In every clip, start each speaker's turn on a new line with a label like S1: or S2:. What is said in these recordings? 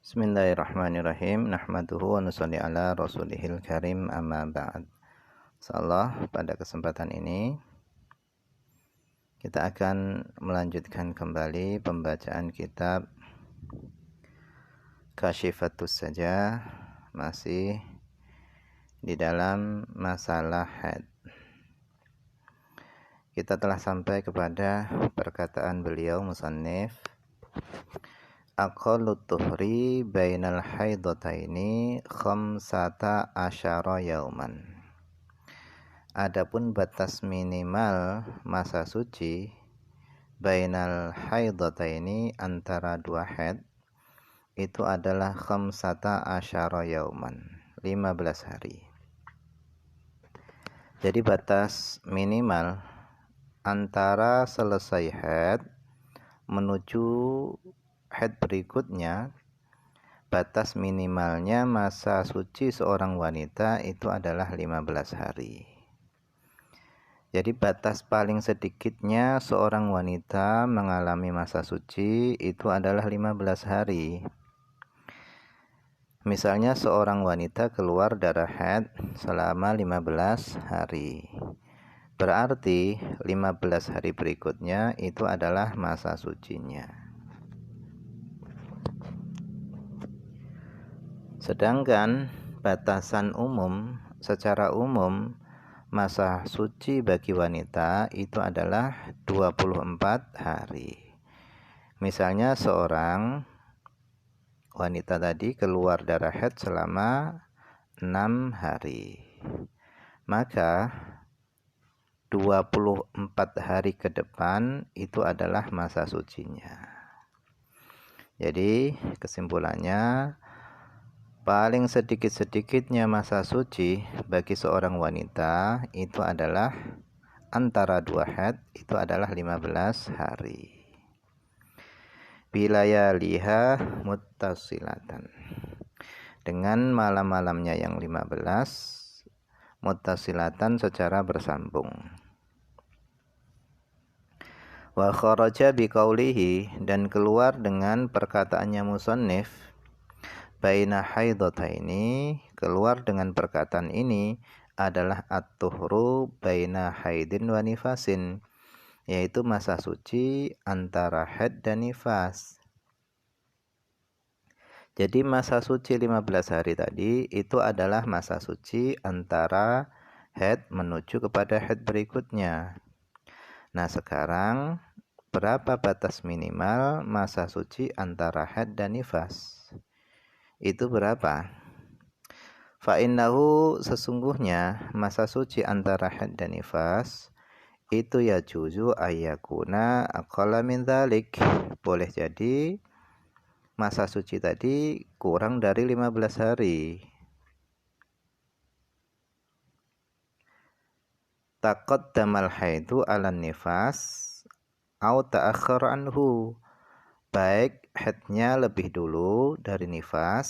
S1: Bismillahirrahmanirrahim. Nahmaduhu wa nusalli ala rasulihil karim, amma ba'd. Insyaallah pada kesempatan ini kita akan melanjutkan kembali pembacaan kitab Kasyifatus Sajah, masih di dalam masalah haid. Kita telah sampai kepada perkataan beliau musannif, aqallut tuhri bainal haidataini khamsata asyara yauman. Adapun batas minimal masa suci bainal haidataini antara dua haid itu adalah khamsata asyara yauman, 15 hari. Jadi batas minimal antara selesai haid menuju haid berikutnya, batas minimalnya masa suci seorang wanita itu adalah 15 hari. Jadi batas paling sedikitnya seorang wanita mengalami masa suci itu adalah 15 hari. Misalnya seorang wanita keluar darah haid selama 15 hari. Berarti 15 hari berikutnya itu adalah masa sucinya. Sedangkan batasan umum, secara umum masa suci bagi wanita itu adalah 24 hari. Misalnya seorang wanita tadi keluar darah haid selama 6 hari. Maka 24 hari ke depan itu adalah masa sucinya. Jadi kesimpulannya, paling sedikit-sedikitnya masa suci bagi seorang wanita itu adalah antara dua haid itu adalah 15 hari. Bilayaliha muttasilatan, dengan malam-malamnya yang 15 muttasilatan secara bersambung. Wa kharaja biqaulihi, dan keluar dengan perkataannya musannif, baina haidataini, keluar dengan perkataan ini adalah at-tuhru baina haidin wa nifasin, yaitu masa suci antara haid dan nifas. Jadi masa suci 15 hari tadi itu adalah masa suci antara haid menuju kepada haid berikutnya. Nah, sekarang berapa batas minimal masa suci antara haid dan nifas? Itu berapa? Fa'innahu, sesungguhnya masa suci antara haid dan nifas itu ya juzu ayyakuna aqalla min dzalik. Boleh jadi masa suci tadi kurang dari 15 hari. Taqaddamal haidu 'alan nifas au ta'akhkhar anhu, baik haidnya lebih dulu dari nifas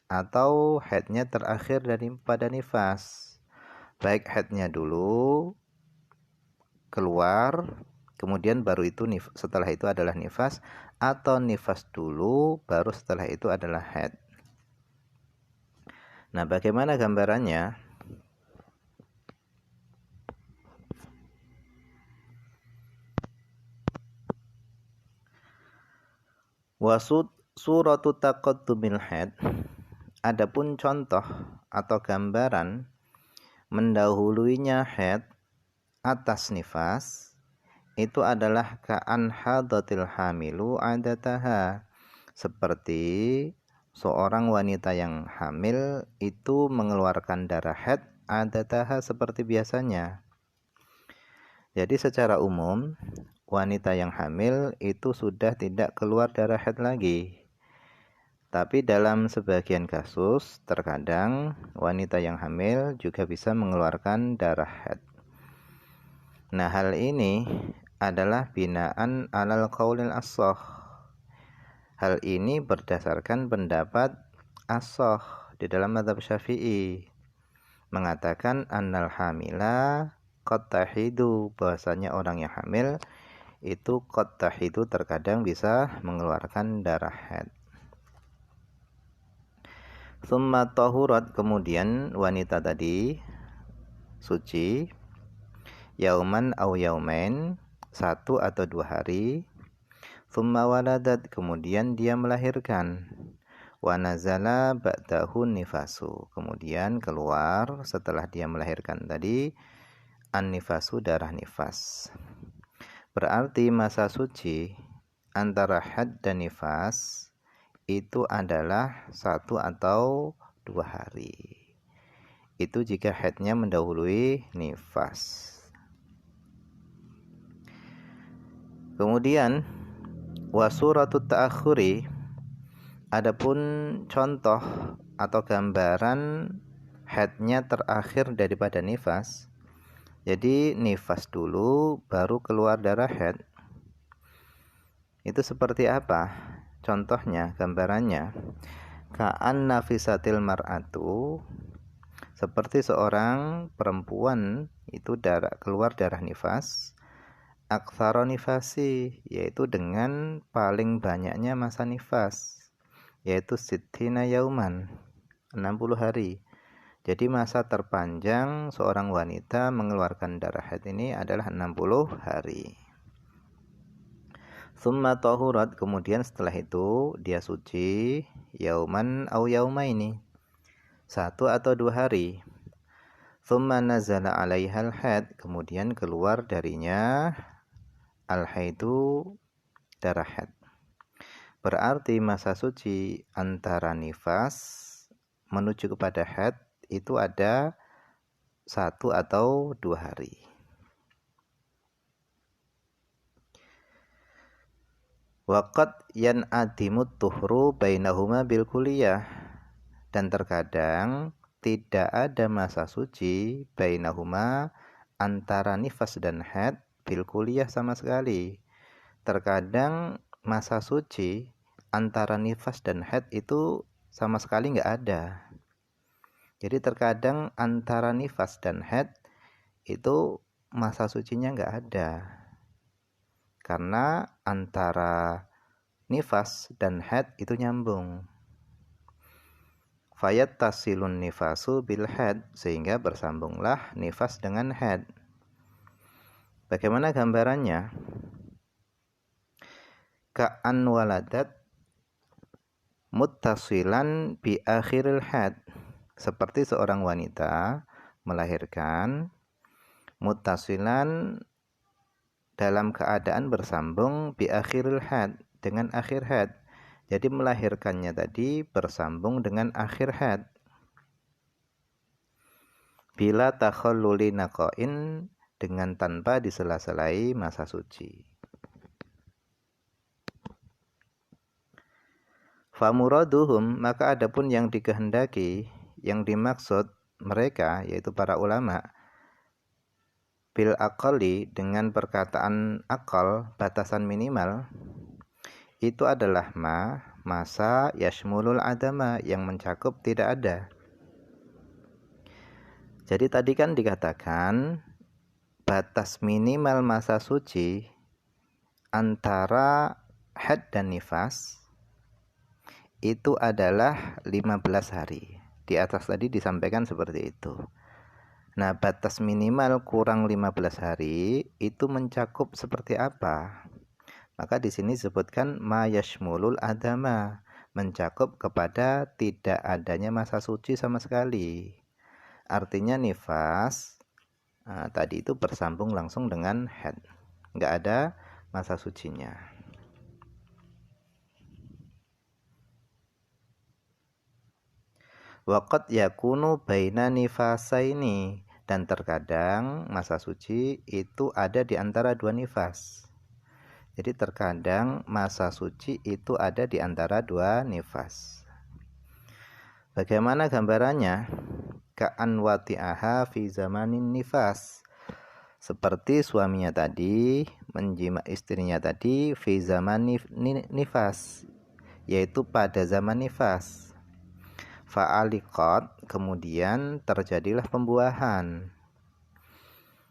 S1: atau haidnya terakhir daripada nifas. Baik haidnya dulu keluar, kemudian baru itu setelah itu adalah nifas, atau nifas dulu baru setelah itu adalah haid. Nah, bagaimana gambarannya? Wasud suratu taqaddumil haid, adapun contoh atau gambaran mendahuluinya haid atas nifas itu adalah ka'an hadatil hamilu adataha, seperti seorang wanita yang hamil itu mengeluarkan darah haid adataha, seperti biasanya. Jadi secara umum wanita yang hamil itu sudah tidak keluar darah haid lagi. Tapi dalam sebagian kasus terkadang wanita yang hamil juga bisa mengeluarkan darah haid. Nah, hal ini adalah binaan alal qaulil as-shah. Hal ini berdasarkan pendapat as-shah di dalam mazhab Syafi'i, mengatakan annal hamila qad tahidu, bahwasanya orang yang hamil itu qad tahidu terkadang bisa mengeluarkan darah haid. Tsumma tahurat, kemudian wanita tadi suci, yauman au yaumain, 1 atau 2 hari. Tsumma waladat, kemudian dia melahirkan. Wa nazala ba'dahu nifasu, kemudian keluar setelah dia melahirkan tadi an-nifasu, darah nifas. Berarti masa suci antara haid dan nifas itu adalah 1 atau 2 hari. Itu jika haidnya mendahului nifas. Kemudian wasuratut ta'akhuri, adapun contoh atau gambaran haidnya terakhir daripada nifas. Jadi nifas dulu baru keluar darah haid. Itu seperti apa? Contohnya, gambarannya, ka'an nafisatil mar'atu, seperti seorang perempuan itu keluar darah nifas, aktsara nifasi, yaitu dengan paling banyaknya masa nifas, yaitu sittina yauman, 60 hari. Jadi masa terpanjang seorang wanita mengeluarkan darah haid ini adalah 60 hari. Tsumma tahurat, kemudian setelah itu dia suci, yauman au yaumaini, 1 atau 2 hari. Tsumma nazala alaihal haid, kemudian keluar darinya al-haidu, darah haid. Berarti masa suci antara nifas menuju kepada haid itu ada 1 atau 2 hari. Waqad yan'adimut tuhru bainahuma bil kulliyah, dan terkadang tidak ada masa suci bainahuma, antara nifas dan haid, bil kulliyah sama sekali. Terkadang masa suci antara nifas dan haid itu sama sekali nggak ada. Jadi terkadang antara nifas dan haid itu masa sucinya nggak ada, karena antara nifas dan haid itu nyambung. Fayattasilun nifasu bil haid, sehingga bersambunglah nifas dengan haid. Bagaimana gambarannya? Ka'an waladat muttasilan bi akhiril haid, seperti seorang wanita melahirkan muttasilan dalam keadaan bersambung bi akhiril haid, dengan akhir haid. Jadi melahirkannya tadi bersambung dengan akhir haid. Bila takhalluli naqain, dengan tanpa disela-selai masa suci. Famuraduhum, maka adapun yang dikehendaki, yang dimaksud mereka, yaitu para ulama, bil aqali, dengan perkataan akal, batasan minimal, itu adalah masa yashmulul adama, yang mencakup tidak ada. Jadi tadi kan dikatakan batas minimal masa suci antara haid dan nifas itu adalah 15 hari. Di atas tadi disampaikan seperti itu. Nah, batas minimal kurang 15 hari itu mencakup seperti apa? Maka di sini disebutkan ma yashmulul adama, mencakup kepada tidak adanya masa suci sama sekali. Artinya nifas tadi itu bersambung langsung dengan haid, nggak ada masa sucinya. Waqad yakunu baina nifasaini, dan terkadang masa suci itu ada di antara 2 nifas. Jadi terkadang masa suci itu ada di antara 2 nifas. Bagaimana gambarannya? Ka'an wati'aha fi zamanin nifas, seperti suaminya tadi menjima istrinya tadi fi zaman nifas, yaitu pada zaman nifas. Fa'aliqat, kemudian terjadilah pembuahan.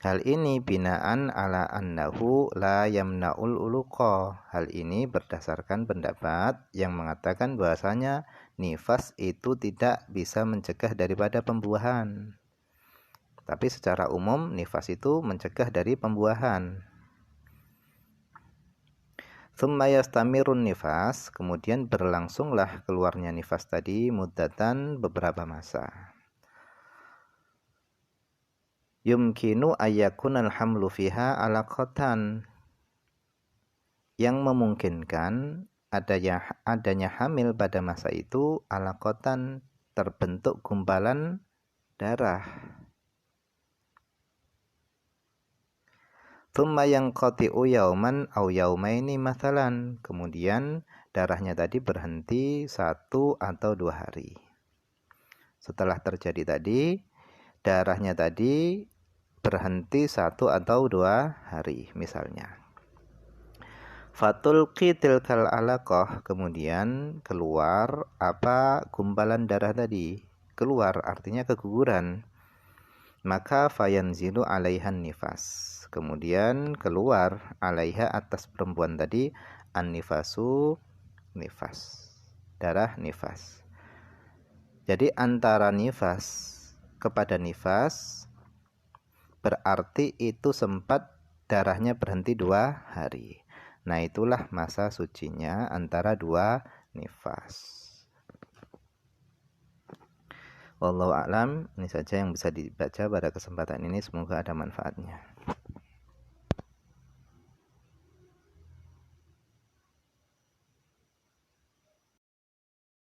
S1: Hal ini binaan ala annahu la yamna'ul uluqa. Hal ini berdasarkan pendapat yang mengatakan bahwasanya nifas itu tidak bisa mencegah daripada pembuahan. Tapi secara umum nifas itu mencegah dari pembuahan. Tsumma yastamirun nifas, kemudian berlangsunglah keluarnya nifas tadi muddatan beberapa masa. Yumkinu ayyakunal hamlu fiha alaqatan, yang memungkinkan adanya hamil pada masa itu alaqatan, terbentuk gumpalan darah. Tsumma yanqati'u yauman aw yaumaini mathalan, kemudian darahnya tadi berhenti 1 atau 2 hari. Setelah terjadi tadi, darahnya tadi berhenti 1 atau 2 hari misalnya. Fatulqi tilkal alaqah, kemudian keluar apa gumpalan darah tadi. Keluar artinya keguguran. Maka fayanzilu alaihan nifas, kemudian keluar alaiha atas perempuan tadi an-nifasu, nifas, darah nifas. Jadi antara nifas kepada nifas berarti itu sempat darahnya berhenti 2 hari. Nah, itulah masa sucinya antara 2 nifas. Wallahu a'lam. Ini saja yang bisa dibaca pada kesempatan ini, semoga ada manfaatnya.